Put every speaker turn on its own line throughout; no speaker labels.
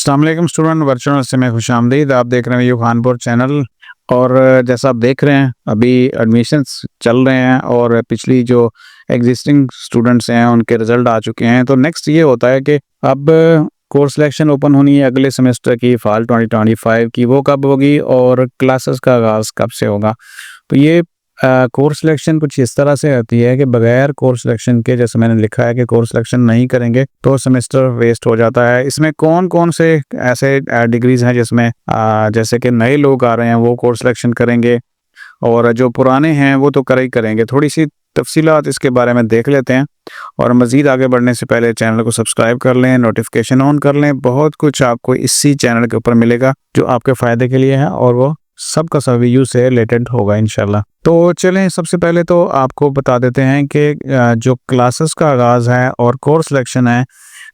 अस्सलाम वालेकुम student, virtual से में खुशामदीद। आप देख रहे हैं यू खानपुर चैनल। और जैसा आप देख रहे हैं अभी एडमिशन्स चल रहे हैं और पिछली जो एग्जिस्टिंग स्टूडेंट्स हैं उनके रिजल्ट आ चुके हैं। तो नेक्स्ट ये होता है कि अब कोर्स सिलेक्शन ओपन होनी है अगले सेमेस्टर की, फाल 2025 की, वो कब होगी और क्लासेस का आगाज़ कब से होगा। तो ये कोर्स सिलेक्शन कुछ इस तरह से होती है कि बगैर कोर्स सिलेक्शन के, जैसे मैंने लिखा है कि कोर्स सिलेक्शन नहीं करेंगे तो सेमेस्टर वेस्ट हो जाता है। इसमें कौन कौन से ऐसे डिग्रीज हैं जिसमें जैसे कि नए लोग आ रहे हैं वो कोर्स सिलेक्शन करेंगे और जो पुराने हैं वो तो कर ही करेंगे। थोड़ी सी तफसीलात इसके बारे में देख लेते हैं और मज़ीद आगे बढ़ने से पहले चैनल को सब्सक्राइब कर लें, नोटिफिकेशन ऑन कर लें। बहुत कुछ आपको इसी चैनल के ऊपर मिलेगा जो आपके फ़ायदे के लिए है और वो सबका सभी यूज से रिलेटेड होगा इंशाल्लाह। तो चलें, सबसे पहले तो आपको बता देते हैं कि जो क्लासेस का आगाज़ है और कोर्स सिलेक्शन है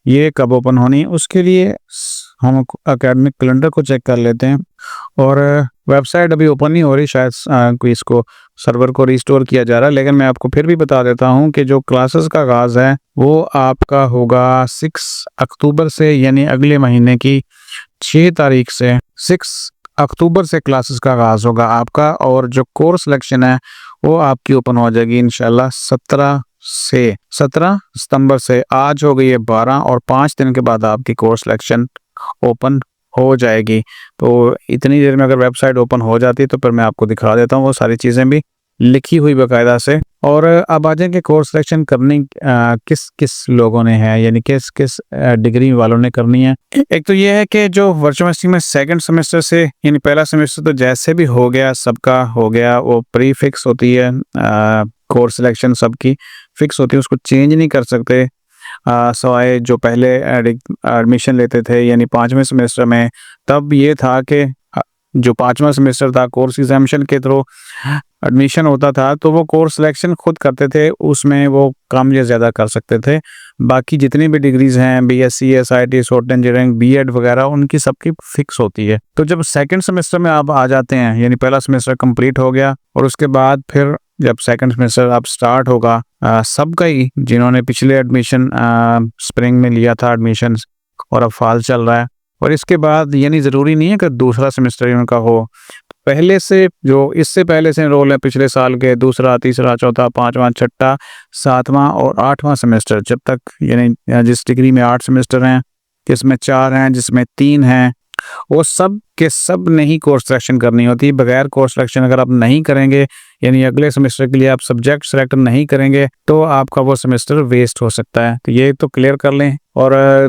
ये कब ओपन होनी, उसके लिए हम एकेडमिक कैलेंडर को चेक कर लेते हैं। और वेबसाइट अभी ओपन नहीं हो रही, शायद कोई इसको सर्वर को रिस्टोर किया जा रहा है, लेकिन मैं आपको फिर भी बता देता हूं कि जो क्लासेस का आगाज़ है वो आपका होगा 6 अक्टूबर से, यानी अगले महीने की 6 तारीख से 6 अक्टूबर से क्लासेस का आगाज़ होगा आपका। और जो कोर्स सिलेक्शन है वो आपकी ओपन हो जाएगी इंशाल्लाह 17 सितंबर से। आज हो गई है 12 और 5 दिन के बाद आपकी कोर्स सिलेक्शन ओपन हो जाएगी। तो इतनी देर में अगर वेबसाइट ओपन हो जाती है तो फिर मैं आपको दिखा देता हूँ वो सारी चीज़ें भी लिखी हुई बाकायदा से। और अब आ जाएंगे कोर्स सिलेक्शन करनी किस किस लोगों ने है, यानी किस किस डिग्री वालों ने करनी है। एक तो ये है कि जो वर्चुअल यूनिवर्सिटी में सेकंड सेमेस्टर से, यानी पहला सेमेस्टर तो जैसे भी हो गया सबका हो गया, वो प्री फिक्स होती है। कोर्स सिलेक्शन सबकी फिक्स होती है, उसको चेंज नहीं कर सकते। सवाए जो पहले एडमिशन लेते थे यानी 5वें सेमेस्टर में, तब ये था कि जो 5वां सेमेस्टर था कोर्स एग्जामिनेशन के थ्रू एडमिशन होता था तो वो कोर्स सिलेक्शन खुद करते थे, उसमें वो कम या ज़्यादा कर सकते थे। बाकी जितनी भी डिग्रीज हैं BSc, SIT, software engineering, BEd वगैरह, उनकी सबकी फिक्स होती है। तो जब सेकंड सेमेस्टर में आप आ जाते हैं, यानी पहला सेमेस्टर कंप्लीट हो गया और उसके बाद फिर जब सेकंड सेमेस्टर आप स्टार्ट होगा, सबका ही जिन्होंने पिछले एडमिशन स्प्रिंग में लिया था एडमिशन और अब फाल चल रहा है, और इसके बाद यानी ज़रूरी नहीं है कि दूसरा सेमेस्टर उनका हो, पहले से जो इससे पहले से एनरोल है पिछले साल के दूसरा, तीसरा, चौथा, 5वां, 6वां, 7वां और 8वां सेमेस्टर, जब तक यानी जिस डिग्री में 8 सेमेस्टर हैं, जिसमें 4 हैं, जिसमें 3 हैं, वो सब के सब नहीं कोर्स सिलेक्शन करनी होती। बगैर कोर्स सिलेक्शन अगर आप नहीं करेंगे, यानी अगले सेमेस्टर के लिए आप सब्जेक्ट सेलेक्ट नहीं करेंगे, तो आपका वो सेमेस्टर वेस्ट हो सकता है। तो ये तो क्लियर कर लें। और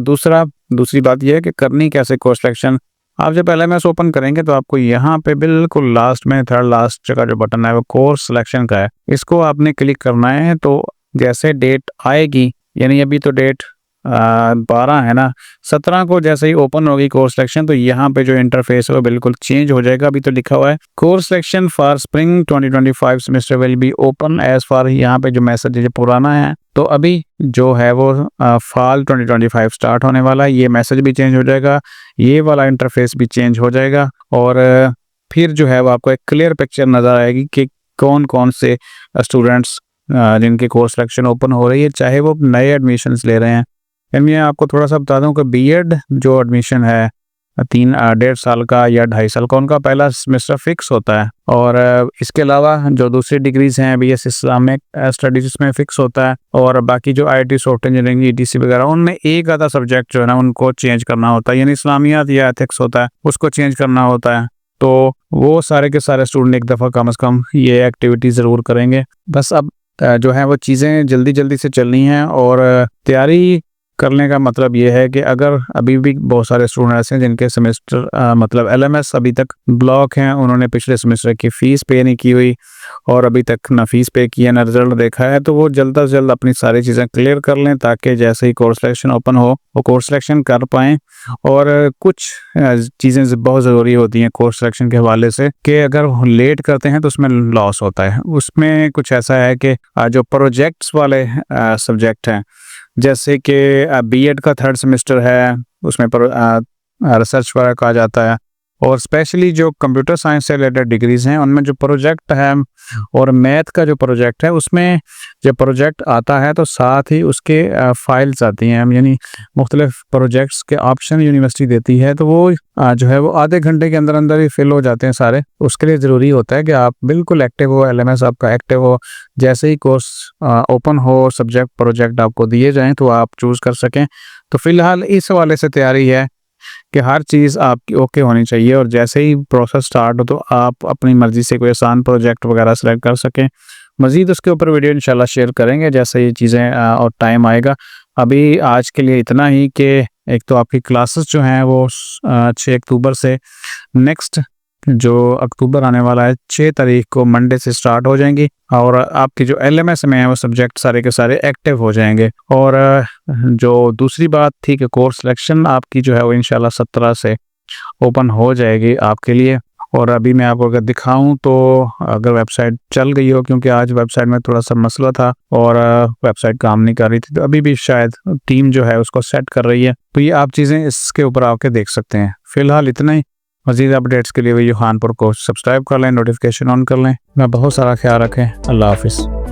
दूसरी बात यह है कि करनी कैसे कोर्स सिलेक्शन। आप जब LMS ओपन करेंगे तो आपको यहाँ पे बिल्कुल लास्ट में थर्ड लास्ट का जो बटन है वो कोर्स सिलेक्शन का है, इसको आपने क्लिक करना है। तो जैसे डेट आएगी, यानी अभी तो डेट 12 है ना, 17 को जैसे ही ओपन होगी कोर्स सिलेक्शन तो यहाँ पे जो इंटरफेस है वो बिल्कुल चेंज हो जाएगा। अभी तो लिखा हुआ है course selection for spring 2025 semester will be open as for, यहाँ पे जो मैसेज है पुराना है, तो अभी जो है वो फॉल 2025 स्टार्ट होने वाला है, ये मैसेज भी चेंज हो जाएगा, ये वाला इंटरफेस भी चेंज हो जाएगा। और फिर जो है वो आपको एक क्लियर पिक्चर नज़र आएगी कि कौन कौन से स्टूडेंट्स जिनके कोर्स सिलेक्शन ओपन हो रही है, चाहे वो नए एडमिशन्स ले रहे हैं। मैं आपको थोड़ा सा बता दूं कि बीएड जो एडमिशन है 1.5 साल का या 2.5 साल का, उनका पहला सेमेस्टर फिक्स होता है। और इसके अलावा जो दूसरी डिग्रीज हैं बीएस इस्लामिक स्टडीज में फिक्स होता है, और बाकी जो आईटी, सॉफ्टवेयर इंजीनियरिंग, ईटीसी वगैरह, उनमें एक आधा सब्जेक्ट जो है ना उनको चेंज करना होता है, यानी इस्लामियात या एथिक्स होता है उसको चेंज करना होता है। तो वो सारे के सारे स्टूडेंट एक दफ़ा कम से कम ये एक्टिविटी ज़रूर करेंगे। बस अब जो है वो चीज़ें जल्दी जल्दी से चलनी हैं और तैयारी करने का मतलब ये है कि अगर अभी भी बहुत सारे स्टूडेंट ऐसे हैं जिनके सेमेस्टर मतलब LMS अभी तक ब्लॉक हैं, उन्होंने पिछले सेमेस्टर की फ़ीस पे नहीं की हुई और अभी तक ना फ़ीस पे की है ना रिजल्ट देखा है, तो वो जल्द से जल्द अपनी सारी चीज़ें क्लियर कर लें ताकि जैसे ही कोर्स सिलेक्शन ओपन हो वो कोर्स सिलेक्शन कर पाएँ। और कुछ चीज़ें बहुत ज़रूरी होती हैं कोर्स सिलेक्शन के हवाले से कि अगर लेट करते हैं तो उसमें लॉस होता है। उसमें कुछ ऐसा है कि जो प्रोजेक्ट्स वाले सब्जेक्ट हैं, जैसे कि बीएड का 3rd सेमेस्टर है, उसमें पर रिसर्च वर्क आ जाता है, और स्पेशली जो कंप्यूटर साइंस से रिलेटेड डिग्रीज़ हैं उनमें जो प्रोजेक्ट है और मैथ का जो प्रोजेक्ट है उसमें जब प्रोजेक्ट आता है तो साथ ही उसके फाइल्स आती हैं, यानी मुख्तलिफ प्रोजेक्ट्स के ऑप्शन यूनिवर्सिटी देती है, तो वो जो है वो आधे घंटे के अंदर अंदर ही फिल हो जाते हैं सारे। उसके लिए ज़रूरी होता है कि आप बिल्कुल एक्टिव हो, LMS आपका एक्टिव हो। जैसे ही कोर्स ओपन हो, सब्जेक्ट प्रोजेक्ट आपको दिए जाएँ तो आप चूज़ कर सकें। तो फ़िलहाल इस हवाले से तैयारी है कि हर चीज़ आपकी ओके होनी चाहिए और जैसे ही प्रोसेस स्टार्ट हो तो आप अपनी मर्ज़ी से कोई आसान प्रोजेक्ट वगैरह सेलेक्ट कर सकें। मज़ीद उसके ऊपर वीडियो इंशाल्लाह शेयर करेंगे जैसे ये चीज़ें और टाइम आएगा। अभी आज के लिए इतना ही कि एक तो आपकी क्लासेस जो हैं वो 6 अक्टूबर से नेक्स्ट जो अक्टूबर आने वाला है 6 तारीख को मंडे से स्टार्ट हो जाएंगी और आपकी जो LMS में है वो सब्जेक्ट सारे के सारे एक्टिव हो जाएंगे। और जो दूसरी बात थी कि कोर्स सिलेक्शन आपकी जो है वो इंशाल्लाह 17 से ओपन हो जाएगी आपके लिए। और अभी मैं आपको अगर दिखाऊं तो अगर वेबसाइट चल गई हो, क्योंकि आज वेबसाइट में थोड़ा सा मसला था और वेबसाइट काम नहीं कर रही थी, तो अभी भी शायद टीम जो है उसको सेट कर रही है, तो ये आप चीज़ें इसके ऊपर आके देख सकते हैं। फ़िलहाल इतना ही। मज़ीद अपडेट्स के लिए वीडियो खानपुर को सब्सक्राइब कर लें, नोटिफिकेशन ऑन कर लें। मैं बहुत सारा ख्याल रखें। अल्लाह हाफिज़।